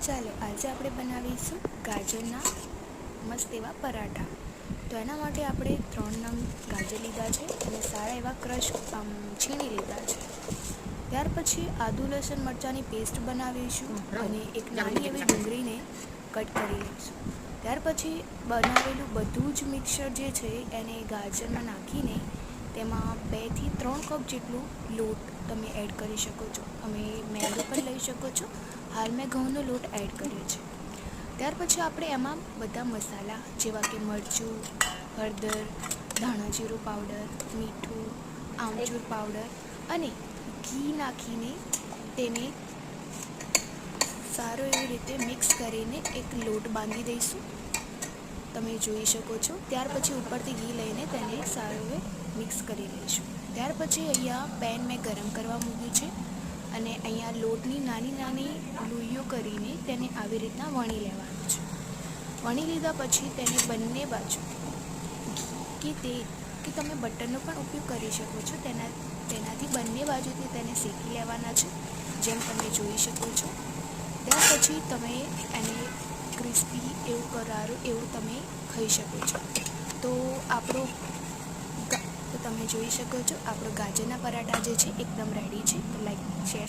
ચાલો આજે આપણે બનાવીશું ગાજરના મસ્ત એવા પરાઠા. તો એના માટે આપણે 3 નંગ ગાજર લીધા છે અને સારા એવા ક્રશ છીણી લીધા છે. ત્યાર પછી આદુ લસણ મરચાંની પેસ્ટ બનાવીશું અને એક નાની એવી ડુંગળીને કટ કરી લઈશું. ત્યાર પછી બનાવેલું બધું જ મિક્સર જે છે એને ગાજરમાં નાખીને તેમાં 2 થી 3 કપ જેટલું લોટ તમે એડ કરી શકો છો. તમે મેંદો પણ લઈ શકો છો. હાલ મેં ઘઉંનો લોટ એડ કર્યો છે. ત્યાર પછી આપણે એમાં બધા મસાલા જેવા કે મરચું, હળદર, ધાણા જીરું પાવડર, મીઠું, આમચૂર પાવડર અને ઘી નાખીને તેને સારો એવી રીતે મિક્સ કરીને એક લોટ બાંધી દઈશું. તમે જોઈ શકો છો. ત્યાર પછી ઉપરથી ઘી લઈને તેને સારું એવી મિક્સ કરી લઈશું. ત્યાર પછી અહીંયા પેન મેં ગરમ કરવા મૂક્યું છે અને અહીંયા લોટની નાની નાની લોહીઓ કરીને તેને આવી રીતના વણી લેવાનું છે. વણી લીધા પછી તેને બંને બાજુ કે તમે બટરનો પણ ઉપયોગ કરી શકો છો. તેનાથી બંને બાજુથી તેને શેકી લેવાના છે, જેમ તમે જોઈ શકો છો. ત્યાર પછી તમે એને ક્રિસ્પી એવું કરારું એવું તમે ખાઈ શકો છો. તો તમે જોઈ શકો છો આપણો ગાજરના પરાઠા જે છે એકદમ રેડી છે. તો લાઈક, શેર,